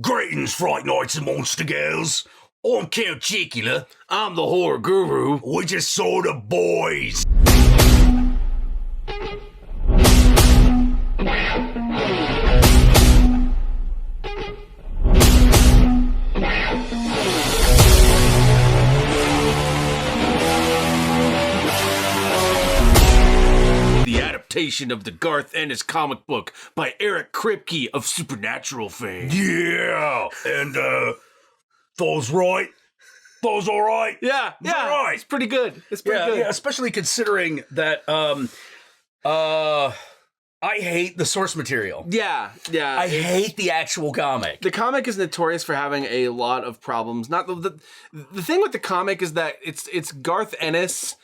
Greetings, Fright Nights and Monster Girls. I'm Count Jackula. I'm the horror guru. We just saw the boys. The adaptation of the Garth Ennis comic book by Eric Kripke of Supernatural fame. Yeah, and Thor's right. Thor's all right. Yeah, Right. it's pretty good. It's pretty good. Yeah, especially considering that I hate the source material. Yeah. I hate the actual comic. The comic is notorious for having a lot of problems. Not the thing with the comic is that it's Garth Ennis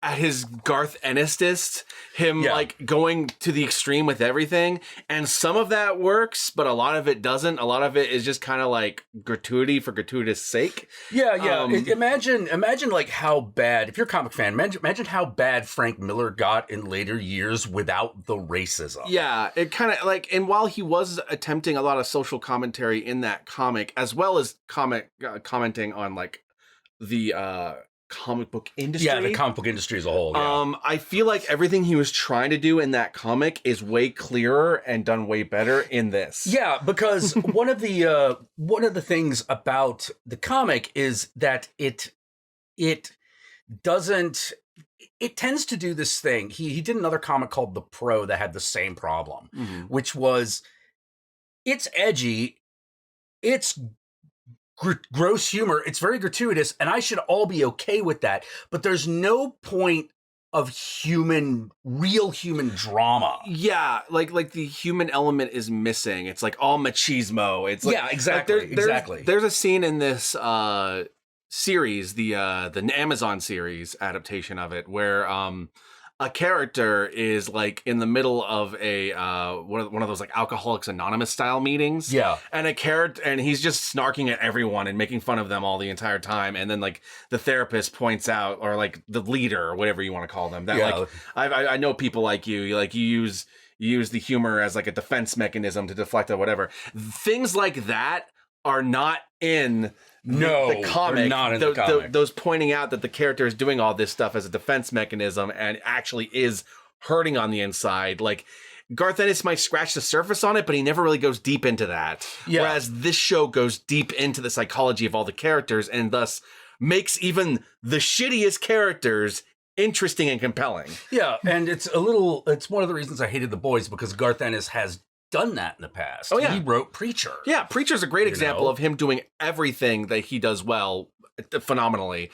at his Garth Ennistest, like going to the extreme with everything, and some of that works, but a lot of it doesn't. A lot of it is just kind of like gratuity for gratuitous sake. Yeah. Imagine like how bad, if you're a comic fan, imagine how bad Frank Miller got in later years without the racism. Yeah, it kind of like, and while he was attempting a lot of social commentary in that comic, as well as commenting on like the comic book industry. Yeah, the comic book industry as a whole. Yeah. I feel like everything he was trying to do in that comic is way clearer and done way better in this. Yeah, because one of the things about the comic is that it tends to do this thing. He did another comic called The Pro that had the same problem, which was it's edgy, it's gross humor, it's very gratuitous, and I should all be okay with that, but there's no point of real human drama. Yeah, like the human element is missing. It's like all machismo. It's like, yeah, exactly. Exactly. There's a scene in this series, the Amazon series adaptation of it, where a character is like in the middle of a one of those like Alcoholics Anonymous style meetings. Yeah. And he's just snarking at everyone and making fun of them all the entire time. And then like the therapist points out, or like the leader or whatever you want to call them, that like I know people like you use the humor as like a defense mechanism to deflect or whatever. Things like that are not in the comic. Not in the comic. Those pointing out that the character is doing all this stuff as a defense mechanism and actually is hurting on the inside. Like Garth Ennis might scratch the surface on it, but he never really goes deep into that. Yeah. Whereas this show goes deep into the psychology of all the characters and thus makes even the shittiest characters interesting and compelling. Yeah, and it's one of the reasons I hated The Boys, because Garth Ennis has done that in the past. Oh yeah, he wrote Preacher. Yeah, Preacher's a great example of him doing everything that he does well, phenomenally.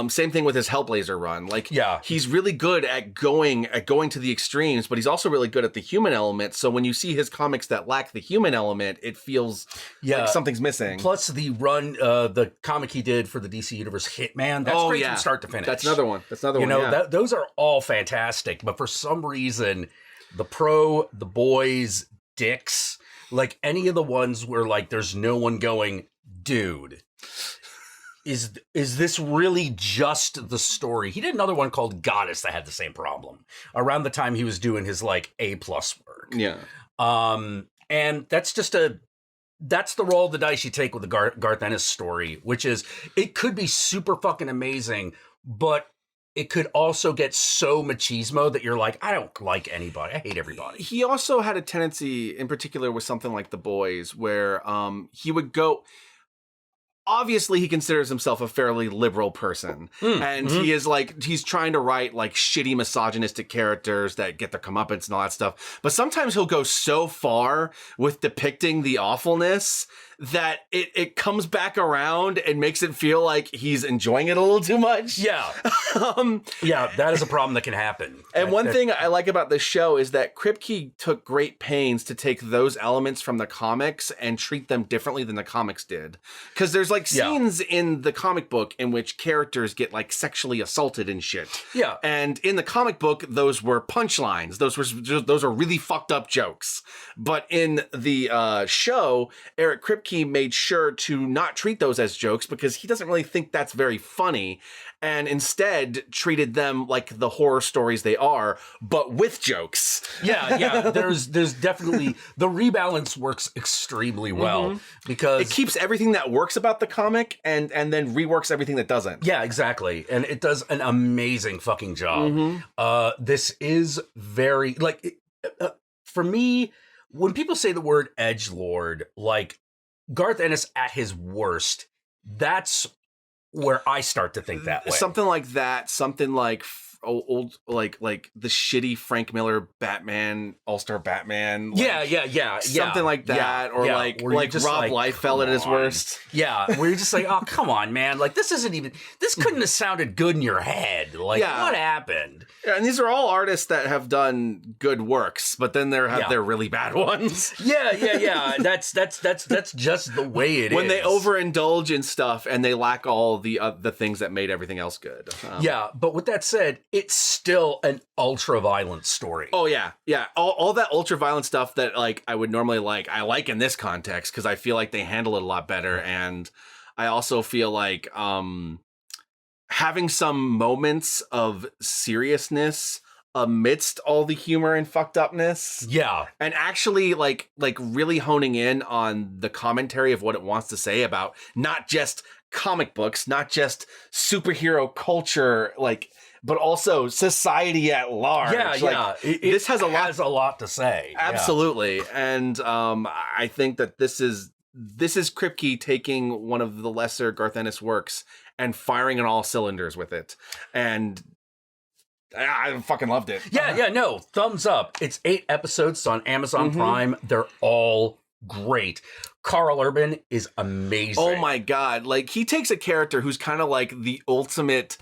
Same thing with his Hellblazer run. Like, yeah, he's really good at going to the extremes, but he's also really good at the human element. So when you see his comics that lack the human element, it feels like something's missing. Plus the run, the comic he did for the DC Universe, Hitman. That's great from start to finish. That's another one. You know, those are all fantastic. But for some reason, The Pro, The Boys, Dicks, like any of the ones where like there's no one going, dude, is this really just the story? He did another one called Goddess that had the same problem around the time he was doing his like A+ work. Yeah. And that's the roll of the dice you take with the Garth Ennis story, which is it could be super fucking amazing, but it could also get so machismo that you're like, I don't like anybody. I hate everybody. He also had a tendency, in particular with something like The Boys, where he would go... Obviously, he considers himself a fairly liberal person. And he is like, he's trying to write like shitty misogynistic characters that get their comeuppance and all that stuff. But sometimes he'll go so far with depicting the awfulness that it comes back around and makes it feel like he's enjoying it a little too much. Yeah. Yeah, that is a problem that can happen. And one thing I like about this show is that Kripke took great pains to take those elements from the comics and treat them differently than the comics did. Because there's like scenes in the comic book in which characters get like sexually assaulted and shit. Yeah. And in the comic book, those were punchlines. Those are really fucked up jokes. But in the show, Eric Kripke made sure to not treat those as jokes because he doesn't really think that's very funny, and instead treated them like the horror stories they are, but with jokes. Yeah. There's definitely the rebalance works extremely well because it keeps everything that works about the comic and then reworks everything that doesn't. Yeah, exactly. And it does an amazing fucking job. This is very like for me, when people say the word edgelord, like Garth Ennis at his worst, that's where I start to think that way. Something like that, something like old like the shitty Frank Miller Batman, All-Star Batman. Yeah. Something like that, or like Rob Liefeld at his worst. Yeah, where you're just like, oh, come on, man. Like, this couldn't have sounded good in your head. Like, what happened? Yeah, and these are all artists that have done good works, but then there have their really bad ones. Yeah. That's just the way it is. When they overindulge in stuff and they lack all the things that made everything else good. Yeah, but with that said, it's still an ultra-violent story. Oh, yeah. All that ultra-violent stuff that, like, I would normally like, I like in this context because I feel like they handle it a lot better. And I also feel like having some moments of seriousness amidst all the humor and fucked upness. Yeah. And actually, like really honing in on the commentary of what it wants to say about not just comic books, not just superhero culture, like, but also society at large. Yeah. This has a lot to say. Absolutely. Yeah. And I think that this is Kripke taking one of the lesser Garth Ennis works and firing on all cylinders with it. And I fucking loved it. No, thumbs up. It's 8 episodes on Amazon Prime. They're all great. Karl Urban is amazing. Oh my God. Like, he takes a character who's kind of like the ultimate,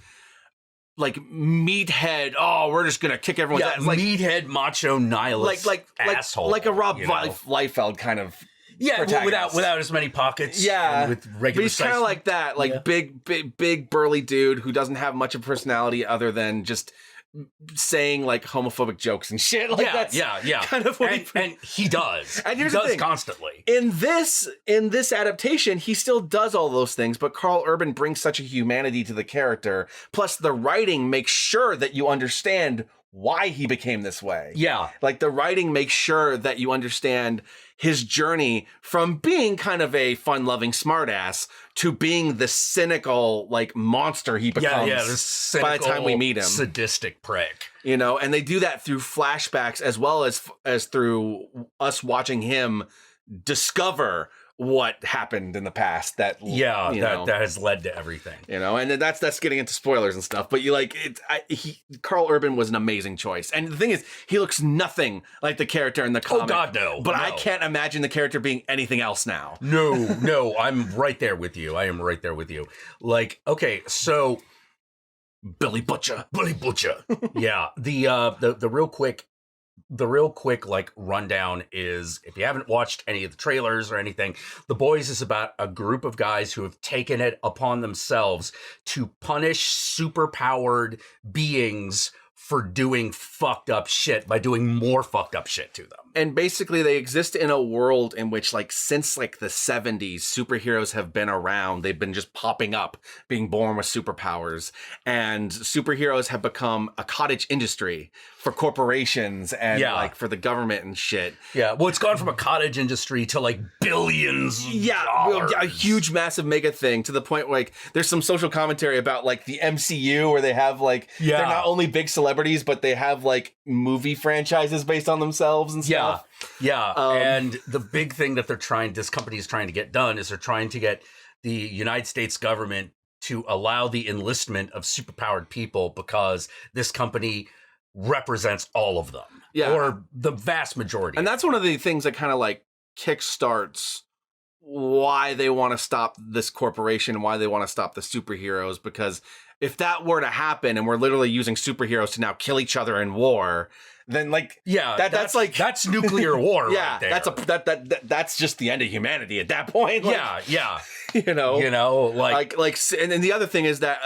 like, meathead. Oh, we're just gonna kick everyone's ass. Like, meathead, macho, nihilist, asshole. Like a Rob Liefeld kind of. Yeah, without as many pockets. Yeah, with regular. But he's kind of like that, like big burly dude who doesn't have much of a personality other than just saying like homophobic jokes and shit. Like that's kind of what he does. And here's he the does thing. Constantly. In this adaptation, he still does all those things, but Karl Urban brings such a humanity to the character. Plus, the writing makes sure that you understand why he became this way. Yeah. Like, the writing makes sure that you understand his journey from being kind of a fun-loving smartass to being the cynical, like, monster he becomes the cynical, by the time we meet him. Sadistic prick. You know, and they do that through flashbacks as well as through us watching him discover what happened in the past that that has led to everything, you know. And that's getting into spoilers and stuff, but you like it. Karl Urban was an amazing choice, and the thing is, he looks nothing like the character in the comic. Oh God, no! But I can't imagine the character being anything else now. No, I'm right there with you. I am right there with you. Like, okay, so Billy Butcher. Yeah, the real quick like rundown is, if you haven't watched any of the trailers or anything, The Boys is about a group of guys who have taken it upon themselves to punish superpowered beings for doing fucked up shit by doing more fucked up shit to them. And basically they exist in a world in which, like, since like the 70s, superheroes have been around. They've been just popping up, being born with superpowers. And superheroes have become a cottage industry for corporations and like for the government and shit. Yeah, well, it's gone from a cottage industry to like billions of dollars. A huge, massive mega thing, to the point where, like, there's some social commentary about like the MCU where they have like, they're not only big celebrities, but they have like movie franchises based on themselves and stuff. Yeah. And the big thing that this company is trying to get done is they're trying to get the United States government to allow the enlistment of superpowered people, because this company represents all of them. Yeah. Or the vast majority. And that's one of the things that kind of like kickstarts why they want to stop this corporation and why they want to stop the superheroes. Because if that were to happen and we're literally using superheroes to now kill each other in war, then like that's nuclear war. Right there. That's just the end of humanity at that point. Like, yeah. And then the other thing is that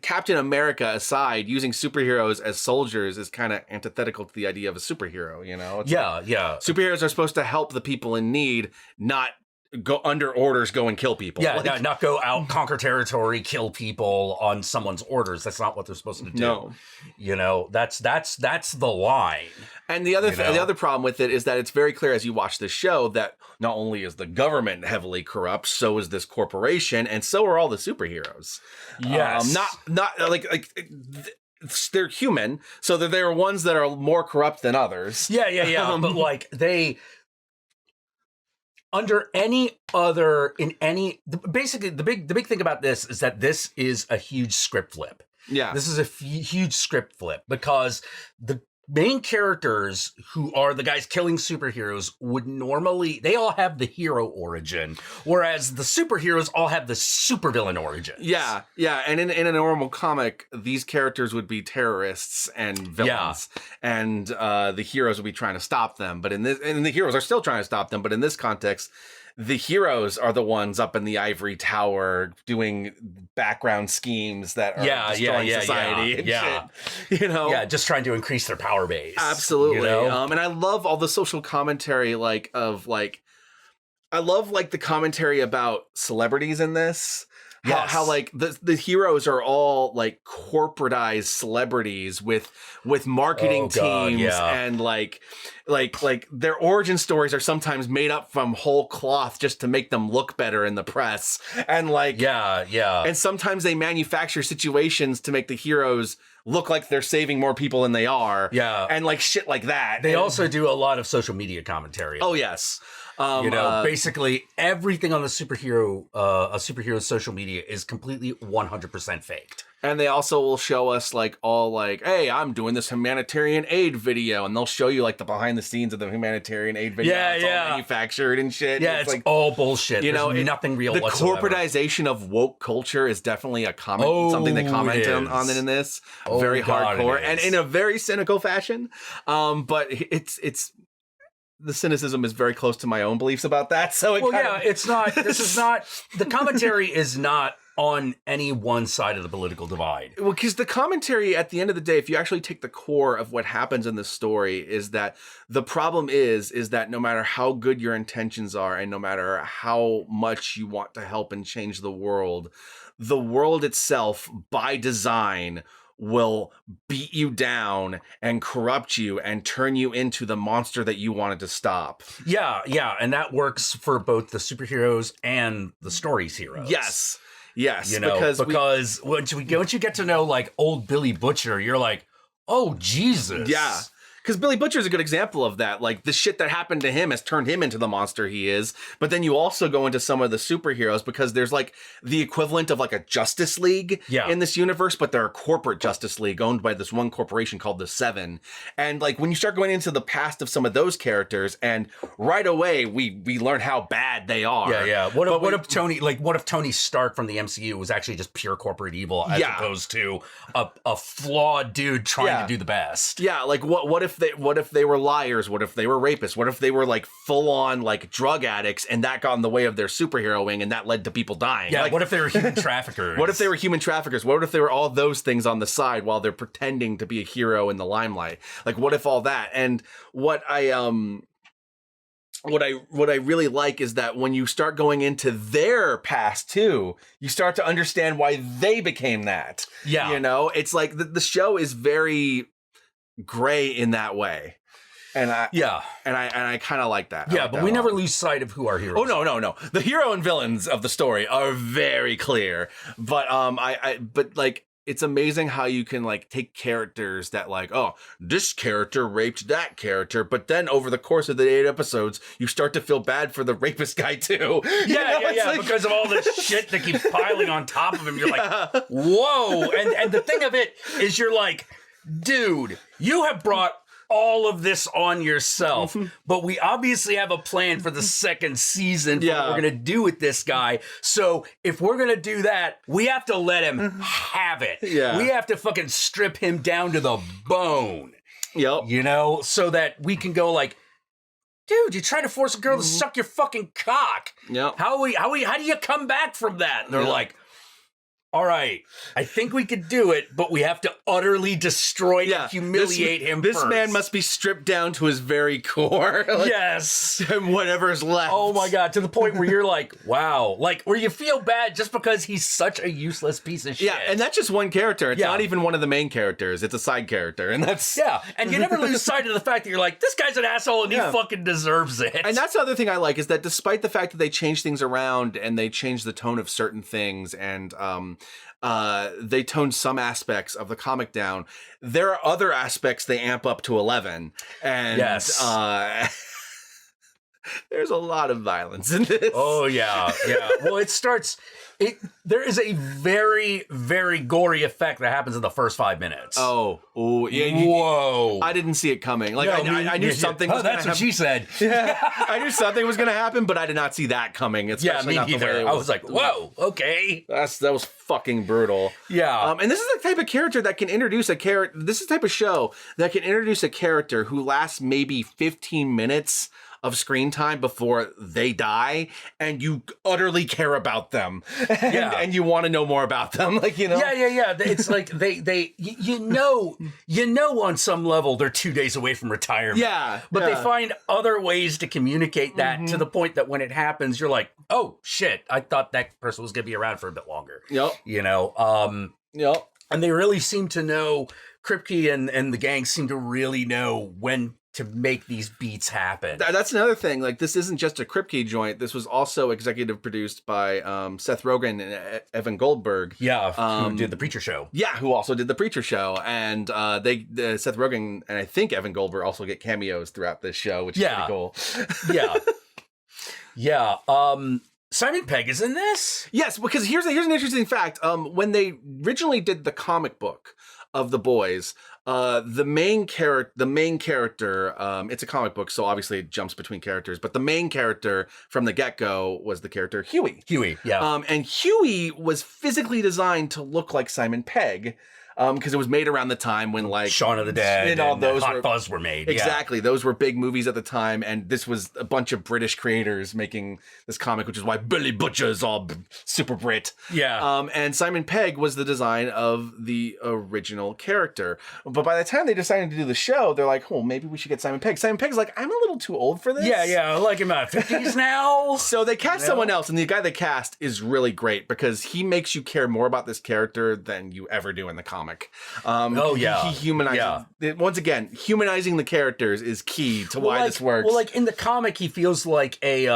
Captain America aside, using superheroes as soldiers is kind of antithetical to the idea of a superhero. It's superheroes are supposed to help the people in need, not go under orders, go and kill people. Yeah, not go out, conquer territory, kill people on someone's orders. That's not what they're supposed to do. No. That's the line. And the other problem with it is that it's very clear as you watch this show that not only is the government heavily corrupt, so is this corporation, and so are all the superheroes. Yes. They're human, so there are ones that are more corrupt than others. Yeah. But under any other, basically the big thing about this is that this is a huge script flip. Yeah. This is a huge script flip because the main characters who are the guys killing superheroes would normally, they all have the hero origin, whereas the superheroes all have the supervillain origin. Yeah. And in a normal comic, these characters would be terrorists and villains, and the heroes would be trying to stop them. But and the heroes are still trying to stop them. But in this context, the heroes are the ones up in the ivory tower doing background schemes that are destroying society and shit. Just trying to increase their power base. Absolutely. And I love all the social commentary I love the commentary about celebrities in this. Yes. How the heroes are all like corporatized celebrities with marketing teams and like their origin stories are sometimes made up from whole cloth just to make them look better in the press. And and sometimes they manufacture situations to make the heroes look like they're saving more people than they are. Yeah. And shit like that. They also do a lot of social media commentary. Oh, yes. Basically everything on the a superhero's social media is completely 100% faked. And they also will show us hey, I'm doing this humanitarian aid video, and they'll show you the behind the scenes of the humanitarian aid video. Yeah, it's all manufactured and shit. Yeah, it's all bullshit. There's nothing real whatsoever. The corporatization of woke culture is definitely something they comment on in this. Very hardcore and in a very cynical fashion. But it's the cynicism is very close to my own beliefs about that. So it's not. This is not. The commentary is not on any one side of the political divide. Well, because the commentary at the end of the day, if you actually take the core of what happens in the story, is that the problem is that no matter how good your intentions are and no matter how much you want to help and change the world itself by design will beat you down and corrupt you and turn you into the monster that you wanted to stop. Yeah. And that works for both the superheroes and the story's heroes. Yes. Because once you get to know old Billy Butcher, you're like, oh Jesus. Yeah. Because Billy Butcher is a good example of that. The shit that happened to him has turned him into the monster he is. But then you also go into some of the superheroes because there's the equivalent of a Justice League in this universe, but they're a corporate Justice League owned by this one corporation called the Seven. And when you start going into the past of some of those characters, and right away we learn how bad they are. Yeah. What if Tony Stark from the MCU was actually just pure corporate evil as opposed to a flawed dude trying to do the best? Yeah. What if they were liars? What if they were rapists? What if they were full on drug addicts and that got in the way of their superheroing and that led to people dying? Yeah, what if they were human traffickers? What if they were human traffickers? What if they were all those things on the side while they're pretending to be a hero in the limelight? What if all that? And what I really like is that when you start going into their past too, you start to understand why they became that. Yeah. It's the show is very gray in that way, and I kind of like that. Yeah, but we never lose sight of who our heroes. Oh no, the hero and villains of the story are very clear. But it's amazing how you can take characters that this character raped that character, but then over the course of the 8 episodes, you start to feel bad for the rapist guy too. Yeah, because of all this shit that keeps piling on top of him. You're like, whoa, and the thing of it is, you're like, dude, you have brought all of this on yourself, but we obviously have a plan for the second season for what we're going to do with this guy. So if we're going to do that, we have to let him have it. Yeah. We have to fucking strip him down to the bone. Yep. So that we can go dude, you're trying to force a girl to suck your fucking cock. Yep. How do you come back from that? And they're like, all right, I think we could do it, but we have to utterly destroy and humiliate him This first. man must be stripped down to his very core. Yes. And whatever's left. Oh my God, to the point where you're like, wow. Like, where you feel bad just because he's such a useless piece of shit. Yeah, and that's just one character. It's not even one of the main characters. It's a side character. And that's... Yeah, and you never lose sight of the fact that you're like, this guy's an asshole and he fucking deserves it. And that's the other thing I like, is that despite the fact that they change things around and they change the tone of certain things and they tone some aspects of the comic down, there are other aspects they amp up to 11. And there's a lot of violence in this. Oh, yeah. Well, there is a very, very gory effect that happens in the first 5 minutes. Oh, yeah. Whoa. I didn't see it coming. Like, I knew something was going to happen. That's what she said. Yeah, I knew something was going to happen, but I did not see that coming. Yeah, me neither. I was like, whoa, okay. That was fucking brutal. Yeah. And this is the type of character that can introduce a character. This is the type of show that can introduce a character who lasts maybe 15 minutes of screen time before they die, and you utterly care about them, and you want to know more about them, like, you know. Yeah. It's like you know on some level they're 2 days away from retirement. Yeah, but they find other ways to communicate that to the point that when it happens, you're like, oh shit, I thought that person was gonna be around for a bit longer. Yep. You know. Yep. And they really seem to know. Kripke and the gang seem to really know when to make these beats happen. That's another thing. Like, this isn't just a Kripke joint. This was also executive produced by Seth Rogen and Evan Goldberg. Yeah, who did the Preacher Show. Yeah, who also did the Preacher Show. And Seth Rogen and I think Evan Goldberg also get cameos throughout this show, which is pretty cool. Yeah. Simon Pegg is in this? Yes, because here's an interesting fact. When they originally did the comic book of The Boys, the main character, it's a comic book, so obviously it jumps between characters, but the main character from the get-go was the character Huey. Yeah. And Huey was physically designed to look like Simon Pegg, because it was made around the time when, like, Shaun of the Dead and all those Hot Fuzz were made. Exactly. Those were big movies at the time, and this was a bunch of British creators making this comic, which is why Billy Butcher is all super Brit. Yeah. And Simon Pegg was the design of the original character. But by the time they decided to do the show, they're like, oh, maybe we should get Simon Pegg. Simon Pegg's like, I'm a little too old for this. Yeah, like him out 50s now. So they cast someone else, and the guy they cast is really great because he makes you care more about this character than you ever do in the comic. He humanizes. Once again, humanizing the characters is key to why this works. Well, like in the comic, he feels like a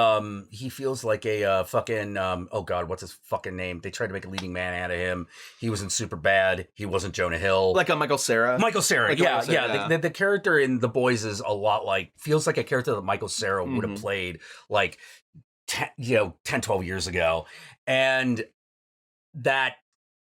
fucking oh god, what's his fucking name? They tried to make a leading man out of him. He was in Superbad. He wasn't Jonah Hill. Like a Michael Cera. The character in The Boys is a lot feels like a character that Michael Cera would have played like 10, 12 years ago, and that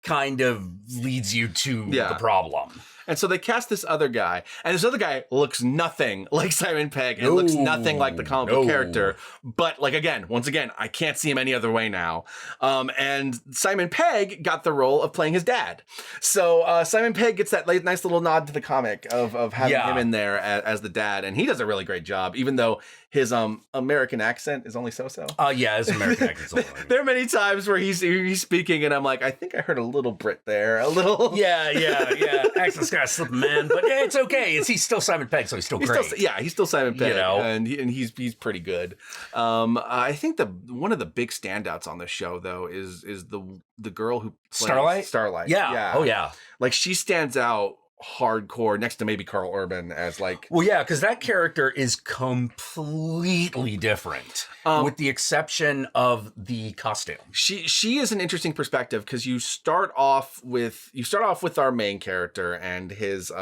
kind of leads you to the problem. And so they cast this other guy, and this other guy looks nothing like Simon Pegg and looks nothing like the comic book character. But, like, once again, I can't see him any other way now. And Simon Pegg got the role of playing his dad. So Simon Pegg gets that nice little nod to the comic of having him in there as the dad, and he does a really great job, even though his American accent is only so-so. His American accent's only. There are many times where he's speaking, and I'm like, I think I heard a little Brit there, a little. Yeah. Accent's got a slip, man, but it's okay. He's still Simon Pegg, so he's still great. He's still Simon Pegg, and he's pretty good. I think one of the big standouts on this show, though, is the girl who plays Starlight. Yeah. Oh yeah. Like, she stands out hardcore next to maybe Karl Urban as like. Well, yeah, because that character is completely different, with the exception of the costume. She is an interesting perspective because you start off with our main character and his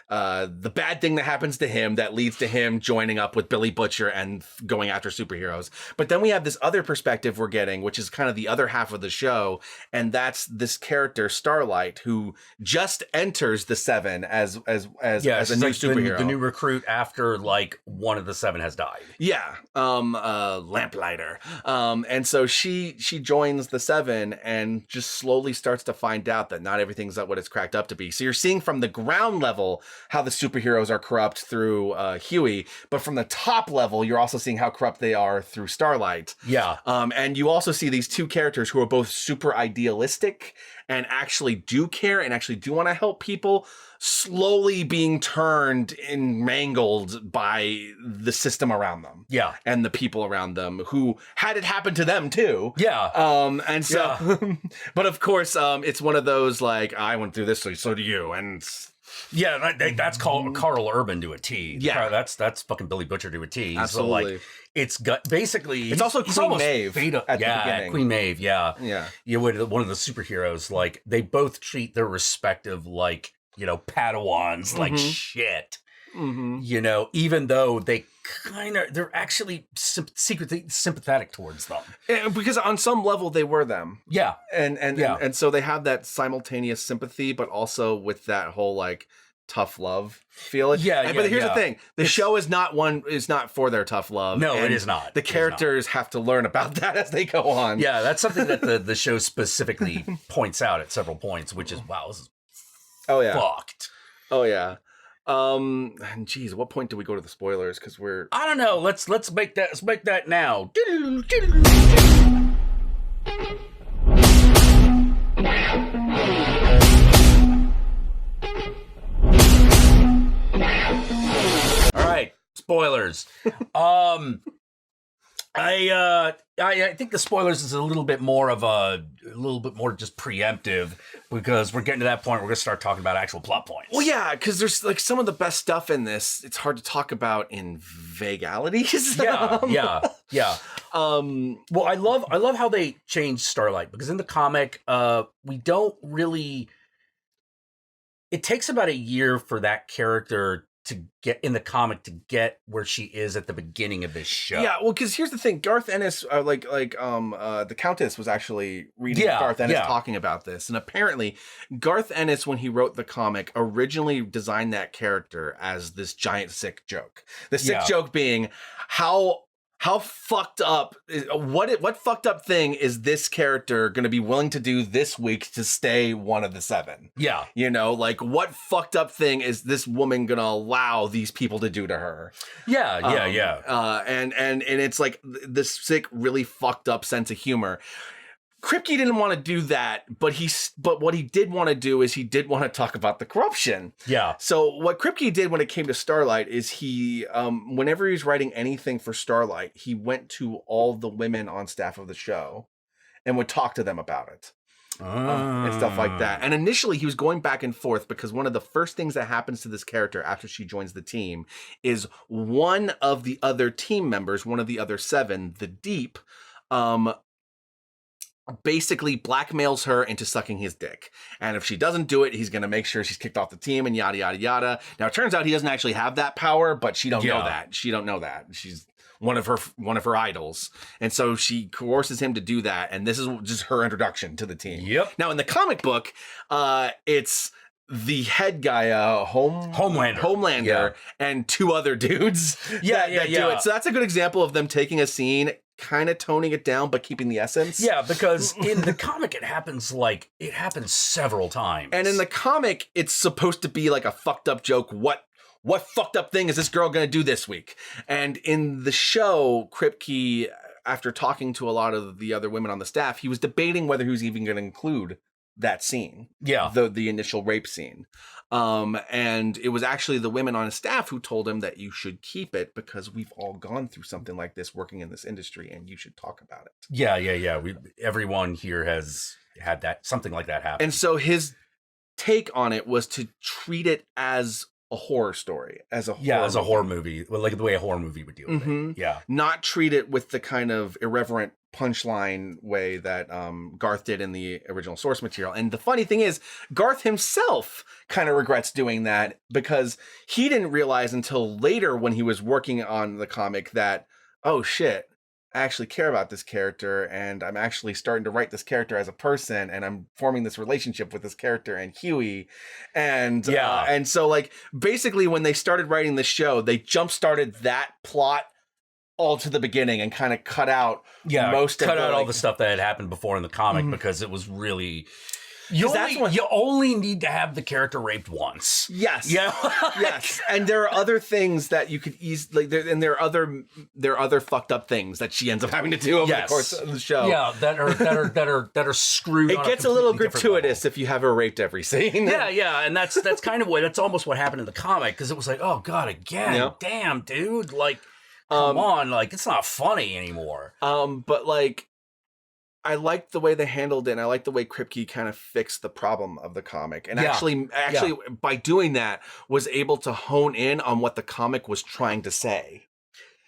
the bad thing that happens to him that leads to him joining up with Billy Butcher and going after superheroes. But then we have this other perspective we're getting, which is kind of the other half of the show. And that's this character, Starlight, who just enters the Seven as a new superhero. The new recruit after like one of the Seven has died. Yeah. Lamplighter. And so she joins the Seven and just slowly starts to find out that not everything's what it's cracked up to be. So you're seeing from the ground level how the superheroes are corrupt through Huey, but from the top level, you're also seeing how corrupt they are through Starlight. Yeah. And you also see these two characters who are both super idealistic and actually do care and actually do want to help people, slowly being turned and mangled by the system around them. Yeah. And the people around them who had it happen to them too. Yeah. And so, but of course, it's one of those like, I went through this, so do you. And yeah, that's called Karl Urban to a T. Yeah. That's fucking Billy Butcher to a T. Absolutely. So like, it's got basically. It's also Queen Maeve at the beginning. Queen Maeve. Yeah. Yeah. You would one of the superheroes. Like they both treat their respective like Padawans like shit. Mm-hmm. Even though they're actually secretly sympathetic towards them. Because on some level they were them. Yeah. And so they have that simultaneous sympathy, but also with that whole like tough love feeling. But here's the thing. The show is not for their tough love. No, it is not. The characters have to learn about that as they go on. Yeah, that's something that the show specifically points out at several points, which is wow, this is fucked. Oh yeah. Geez, at what point do we go to the spoilers? Because I don't know. Let's make that now. All right, spoilers. I think the spoilers is a little bit more just preemptive because we're getting to that point. We're gonna start talking about actual plot points. Well, yeah, because there's like some of the best stuff in this. It's hard to talk about in vagalities. Yeah. Well, I love how they changed Starlight because in the comic, we don't really. It takes about a year for that character to get in the comic to get where she is at the beginning of this show. Yeah, well, because here's the thing: Garth Ennis, the Countess was actually reading Garth Ennis talking about this, and apparently, Garth Ennis, when he wrote the comic, originally designed that character as this giant sick joke. The sick joke being how fucked up what fucked up thing is this character going to be willing to do this week to stay one of the seven? Yeah. Like what fucked up thing is this woman going to allow these people to do to her? Yeah. And it's like this sick, really fucked up sense of humor. Kripke didn't want to do that, but what he did want to do is he did want to talk about the corruption. Yeah. So what Kripke did when it came to Starlight is he, whenever he was writing anything for Starlight, he went to all the women on staff of the show and would talk to them about it. And stuff like that. And initially he was going back and forth because one of the first things that happens to this character after she joins the team is one of the other team members, one of the other seven, the Deep, basically blackmails her into sucking his dick. And if she doesn't do it, he's going to make sure she's kicked off the team and yada, yada, yada. Now, it turns out he doesn't actually have that power, but she don't know that. She don't know that. She's one of her idols. And so she coerces him to do that. And this is just her introduction to the team. Yep. Now, in the comic book, it's the head guy, Homelander, and two other dudes that do it. So that's a good example of them taking a scene, kind of toning it down, but keeping the essence. Yeah, because in the comic, it happens several times. And in the comic, it's supposed to be like a fucked up joke. What fucked up thing is this girl going to do this week? And in the show, Kripke, after talking to a lot of the other women on the staff, he was debating whether he was even going to include that scene. Yeah. The initial rape scene. And it was actually the women on his staff who told him that you should keep it because we've all gone through something like this working in this industry and you should talk about it. Yeah. Everyone here has had something like that happen. And so his take on it was to treat it as a horror story, as a horror movie, well, like the way a horror movie would deal with it. Yeah. Not treat it with the kind of irreverent punchline way that Garth did in the original source material. And the funny thing is, Garth himself kind of regrets doing that because he didn't realize until later when he was working on the comic that, oh shit, I actually care about this character and I'm actually starting to write this character as a person and I'm forming this relationship with this character and Huey. And and so like basically when they started writing the show, they jump started that plot all to the beginning and kind of cut out all the stuff that had happened before in the comic because it was really You only need to have the character raped once. Yes. Yeah. Yes. And there are other things that you could easily there are other fucked up things that she ends up having to do over the course of the show. Yeah, that are screwed. It gets a little gratuitous if you have her raped every scene. Yeah, and that's kind of that's almost what happened in the comic, because it was like, oh god, again, damn, dude, like, come on, like, it's not funny anymore. But like, I liked the way they handled it, and I liked the way Kripke kind of fixed the problem of the comic. And actually, by doing that, was able to hone in on what the comic was trying to say.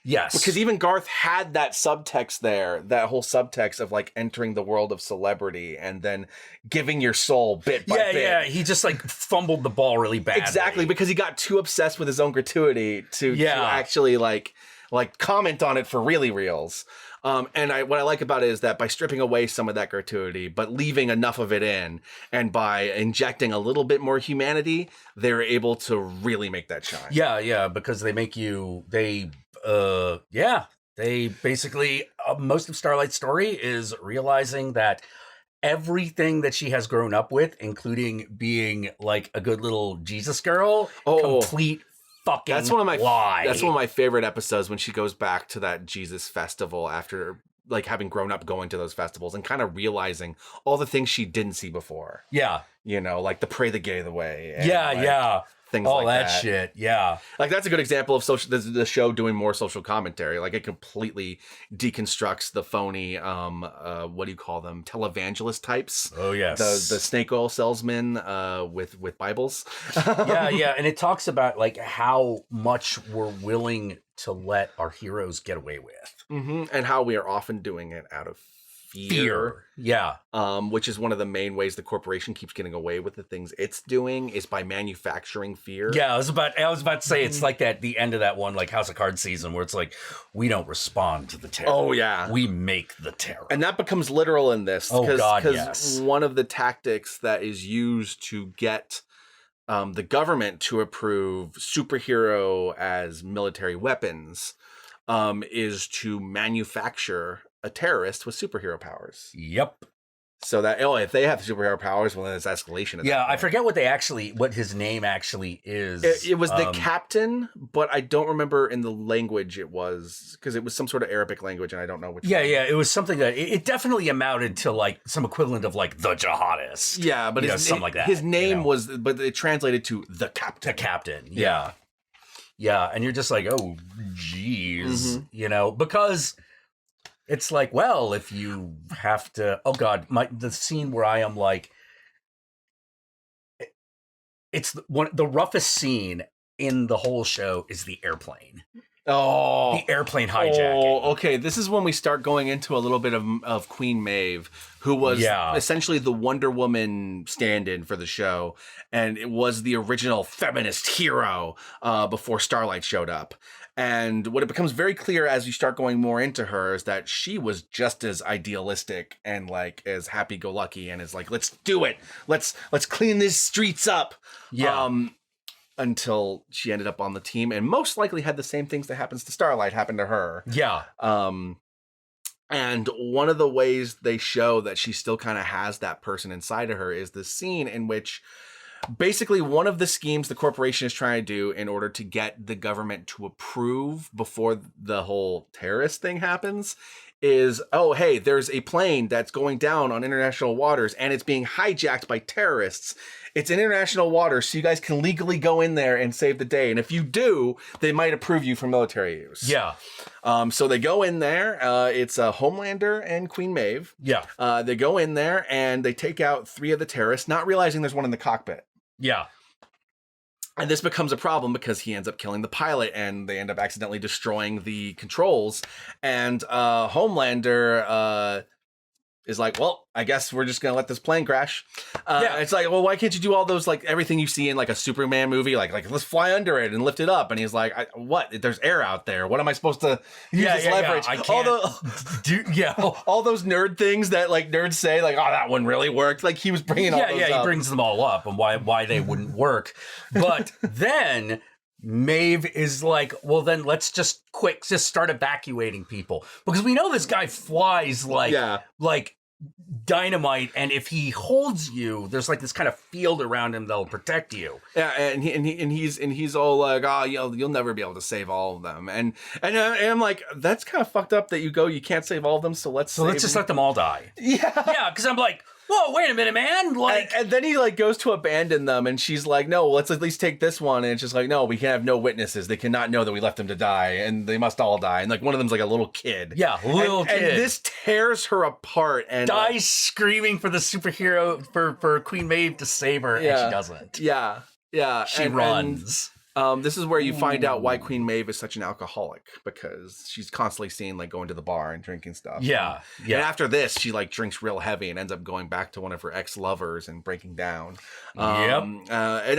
Yes. Because even Garth had that subtext there, that whole subtext of like entering the world of celebrity and then giving your soul bit by bit. Yeah, he just like fumbled the ball really badly. Exactly, because he got too obsessed with his own gratuity to actually like comment on it for really reals. And what I like about it is that by stripping away some of that gratuity, but leaving enough of it in, and by injecting a little bit more humanity, they're able to really make that shine. Yeah, because they make you, they basically, most of Starlight's story is realizing that everything that she has grown up with, including being like a good little Jesus girl, complete fucking that's one of my lie. That's one of my favorite episodes, when she goes back to that Jesus festival after like having grown up going to those festivals and kind of realizing all the things she didn't see before. Yeah. You know, like the Pray the Gay the Way. And things all like that shit. Yeah. Like, that's a good example of the show doing more social commentary. Like, it completely deconstructs the phony, what do you call them? Televangelist types. Oh, yes. The snake oil salesmen with Bibles. Yeah. And it talks about like how much we're willing to let our heroes get away with. Mm-hmm. And how we are often doing it out of fear. Yeah. Which is one of the main ways the corporation keeps getting away with the things it's doing, is by manufacturing fear. Yeah, I was about to say, it's like that, the end of that one, like House of Cards season, where it's like, we don't respond to the terror. Oh, yeah. We make the terror. And that becomes literal in this. Yes. One of the tactics that is used to get the government to approve superhero as military weapons is to manufacture a terrorist with superhero powers. Yep. So that, if they have superhero powers, well, then it's escalation. Yeah, I forget what his name actually is. It was the captain, but I don't remember in the language it was, because it was some sort of Arabic language, and I don't know which. Yeah, it was something that it definitely amounted to like some equivalent of like the jihadist. Yeah, but something like that. His name was, but it translated to the captain. The captain. Yeah. And you're just like, oh, geez, because. It's like, well, if you have to, oh God, the scene where I am like, it's the roughest scene in the whole show is the airplane. Oh, the airplane hijacking. Oh, okay. This is when we start going into a little bit of Queen Maeve, who was essentially the Wonder Woman stand-in for the show, and it was the original feminist hero before Starlight showed up. And what it becomes very clear as you start going more into her is that she was just as idealistic and like as happy-go-lucky and is like, let's do it. Let's clean these streets up. Yeah. Until she ended up on the team and most likely had the same things that happens to Starlight happen to her. Yeah. And one of the ways they show that she still kind of has that person inside of her is the scene in which basically one of the schemes the corporation is trying to do in order to get the government to approve before the whole terrorist thing happens is, oh, hey, there's a plane that's going down on international waters and it's being hijacked by terrorists. It's in international waters, so you guys can legally go in there and save the day. And if you do, they might approve you for military use. Yeah. So they go in there. It's Homelander and Queen Maeve. Yeah. They go in there and they take out 3 of the terrorists, not realizing there's one in the cockpit. Yeah. And this becomes a problem because he ends up killing the pilot and they end up accidentally destroying the controls. And Homelander is like, well, I guess we're just going to let this plane crash. It's like, well, why can't you do all those, like everything you see in like a Superman movie? Like let's fly under it and lift it up. And he's like, what? There's air out there. What am I supposed to use this leverage? I can't all those nerd things that like nerds say, like, oh, that one really worked. Like he was bringing all those up. He brings them all up and why they wouldn't work. But then Maeve is like, well, then let's just start evacuating people because we know this guy flies like dynamite, and if he holds you, there's like this kind of field around him that'll protect you. Yeah, and he's all like, oh, you'll never be able to save all of them, and I'm like, that's kind of fucked up that you can't save all of them, so let's just let them all die. Yeah, because I'm like, whoa, wait a minute, man. Like, and then he like goes to abandon them, and she's like, no, let's at least take this one. And it's just like, no, we can have no witnesses. They cannot know that we left them to die, and they must all die. And like one of them's like a little kid. Yeah, little kid. And this tears her apart and dies screaming for the superhero for Queen Maeve to save her, and she doesn't. Yeah. She runs. This is where you find out why Queen Maeve is such an alcoholic, because she's constantly seen like going to the bar and drinking stuff. Yeah. And after this, she like drinks real heavy and ends up going back to one of her ex-lovers and breaking down. And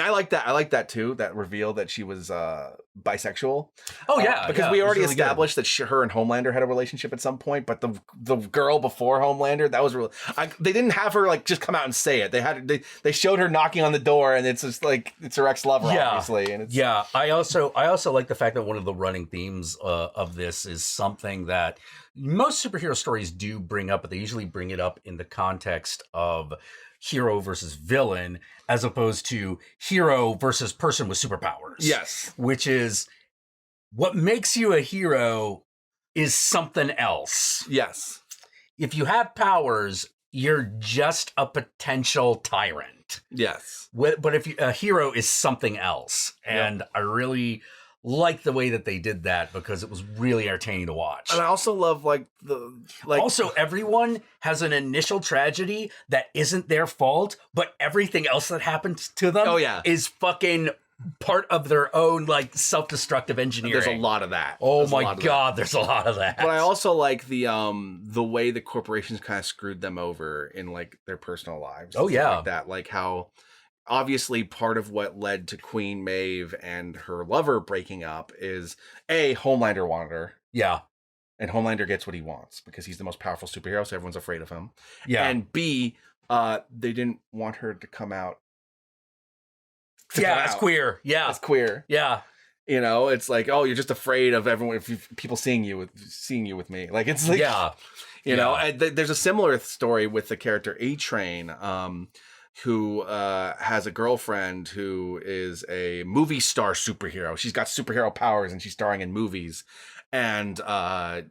I like that. I like that too. That reveal that she was bisexual. Oh yeah, because we already established that her and Homelander had a relationship at some point. But the girl before Homelander, that was really. They didn't have her like just come out and say it. They showed her knocking on the door, and it's just like it's her ex-lover, obviously. And it's I also like the fact that one of the running themes of this is something that most superhero stories do bring up, but they usually bring it up in the context of hero versus villain, as opposed to hero versus person with superpowers. Yes. Which is what makes you a hero is something else. Yes. If you have powers, you're just a potential tyrant. Yes. But if a hero is something else. And I really like the way that they did that, because it was really entertaining to watch. And I also love also, everyone has an initial tragedy that isn't their fault, but everything else that happens to them is fucking part of their own like self-destructive engineering. There's a lot of that. Oh my God, there's a lot of that. But I also like the way the corporations kind of screwed them over in like their personal lives. Oh yeah. Like that, like how obviously part of what led to Queen Maeve and her lover breaking up is Homelander wanted her. Yeah. And Homelander gets what he wants because he's the most powerful superhero, so everyone's afraid of him. Yeah. And B, they didn't want her to come out. It's queer. Yeah. It's queer. Yeah. You know, it's like, oh, you're just afraid of everyone, people seeing you with me. Like, it's like, you know, and there's a similar story with the character A-Train, who has a girlfriend who is a movie star superhero. She's got superhero powers and she's starring in movies. And that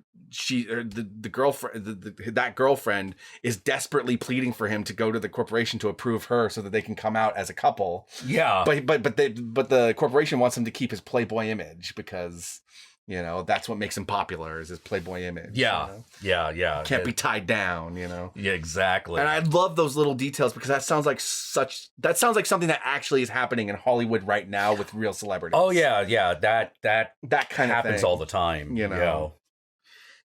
girlfriend is desperately pleading for him to go to the corporation to approve her so that they can come out as a couple. Yeah. But the corporation wants him to keep his Playboy image because, you know, that's what makes him popular is his Playboy image. Yeah. You know? Yeah. Can't be tied down, you know? Yeah, exactly. And I love those little details because that sounds like something that actually is happening in Hollywood right now with real celebrities. Oh yeah. That kind of happens thing. all the time. You know?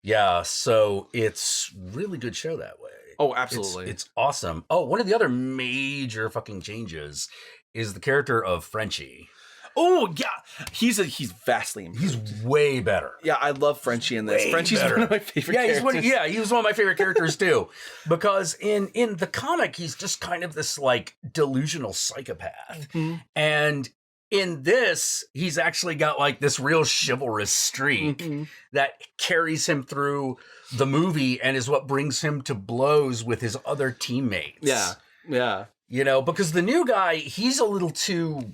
Yeah. So it's really good show that way. Oh, absolutely. It's awesome. Oh, one of the other major fucking changes is the character of Frenchie. Oh yeah, he's vastly improved. He's way better. Yeah, I love Frenchie in this. Frenchie's one of my favorite characters. He was one of my favorite characters too, because in the comic he's just kind of this like delusional psychopath, and in this he's actually got like this real chivalrous streak that carries him through the movie and is what brings him to blows with his other teammates. Yeah. You know, because the new guy, he's a little too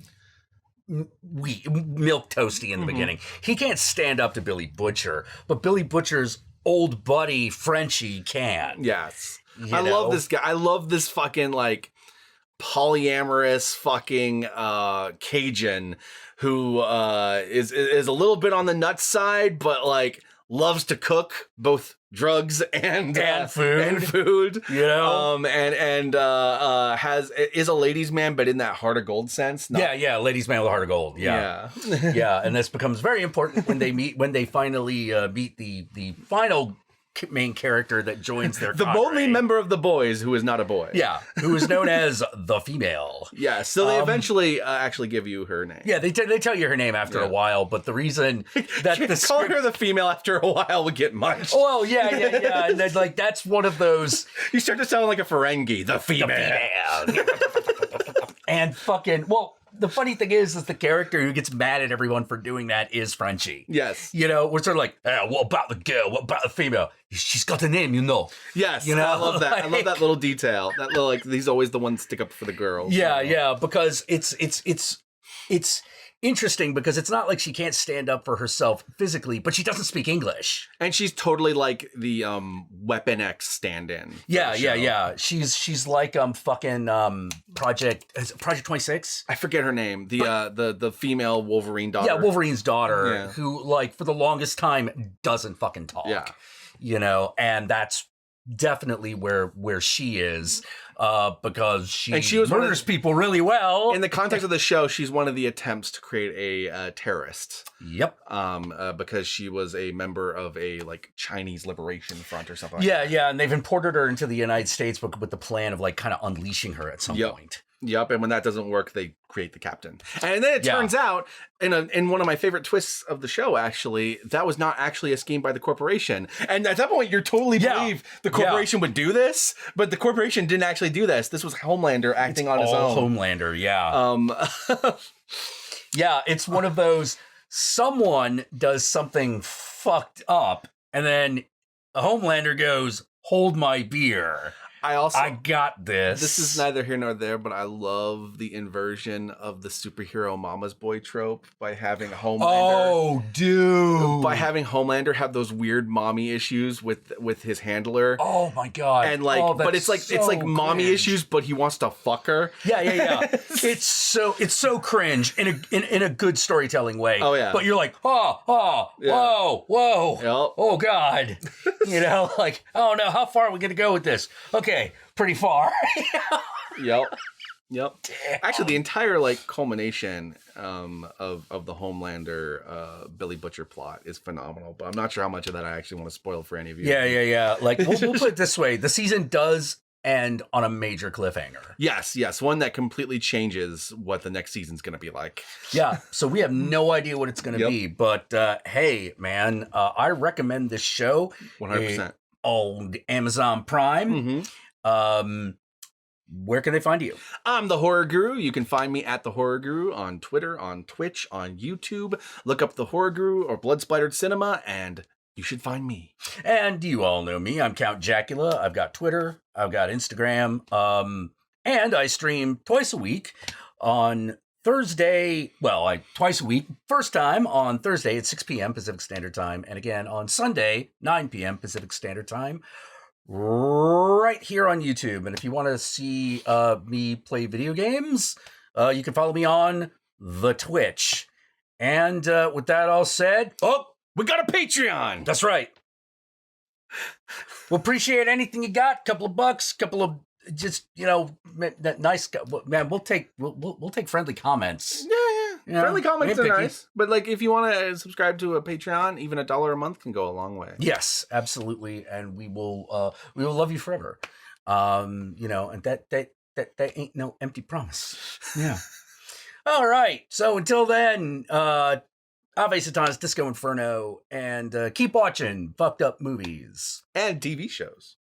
milk toasty in the beginning. He can't stand up to Billy Butcher, but Billy Butcher's old buddy Frenchie can. Yes. I love this guy. I love this fucking like polyamorous fucking Cajun who is a little bit on the nuts side, but like loves to cook both drugs and food, you know, and is a ladies' man, but in that heart of gold sense. Ladies' man with a heart of gold. Yeah. And this becomes very important when they finally meet the final main character that joins their the only member of the boys who is not a boy. Yeah, who is known as the female. Yeah, so they eventually actually give you her name. Yeah, they tell you her name after a while, but the reason that calling her the female after a while would get much. Oh, yeah, and then like that's one of those. You start to sound like a Ferengi, the female. And fucking the funny thing is the character who gets mad at everyone for doing that is Frenchie. Yes. You know, we're sort of like, what about the girl? What about the female? She's got a name, you know. Yes. You know, I love that. like, I love that little detail. That little, like, he's always the one to stick up for the girls. Yeah, you know? yeah, because it's interesting because it's not like she can't stand up for herself physically, but she doesn't speak English. And she's totally like the Weapon X stand-in. Yeah. She's like fucking Project 26. I forget her name. The female Wolverine daughter. Yeah, Wolverine's daughter, who like for the longest time doesn't fucking talk. Yeah. You know, and that's definitely where she is. Because she murders people really well. In the context of the show, she's one of the attempts to create a terrorist. Yep. Because she was a member of a like Chinese Liberation Front or something. Yeah, and they've imported her into the United States with the plan of like kind of unleashing her at some point. Yep, and when that doesn't work, they create the captain. And then it turns out, in one of my favorite twists of the show, actually, that was not actually a scheme by the corporation. And at that point, you totally believe the corporation would do this, but the corporation didn't actually do this. This was Homelander acting on his own. Homelander, yeah. It's one of those, someone does something fucked up, and then Homelander goes, hold my beer. I got this. This is neither here nor there, but I love the inversion of the superhero mama's boy trope by having Homelander. Oh, dude! By having Homelander have those weird mommy issues with his handler. Oh my god! And like, but it's like mommy issues, but he wants to fuck her. Yeah. It's so cringe in a good storytelling way. Oh yeah. But you're like, whoa, Yep. Oh god, you know, like, oh no, how far are we gonna go with this? Okay, pretty far. Yep. Damn. Actually, the entire like culmination of the Homelander Billy Butcher plot is phenomenal, but I'm not sure how much of that I actually want to spoil for any of you. Yeah. Like we'll put it this way: the season does end on a major cliffhanger. Yes, one that completely changes what the next season's going to be like. Yeah, so we have no idea what it's going to be, but hey, man, I recommend this show. 100%. On Amazon Prime. Mm-hmm. Where can they find you? I'm the Horror Guru. You can find me at the Horror Guru on Twitter, on Twitch, on YouTube. Look up the Horror Guru or Blood Splattered Cinema, and you should find me. And you all know me. I'm Count Jackula. I've got Twitter. I've got Instagram. And I stream twice a week on Thursday. Well, twice a week. First time on Thursday at 6 p.m. Pacific Standard Time. And again on Sunday, 9 p.m. Pacific Standard Time. Right here on YouTube. And if you want to see me play video games, you can follow me on the Twitch. And with that all said, we got a Patreon. That's right. We'll appreciate anything you got. Couple of bucks, couple of just, you know, that nice, man, we'll take friendly comments. Yeah. You know, friendly comments are nitpicky. nice. But like if you want to subscribe to a Patreon, even $1 a month can go a long way. Yes, absolutely. And we will love you forever. You know, and that ain't no empty promise. Yeah. All right. So until then, Ave Satanas, Disco Inferno, and keep watching fucked up movies. And TV shows.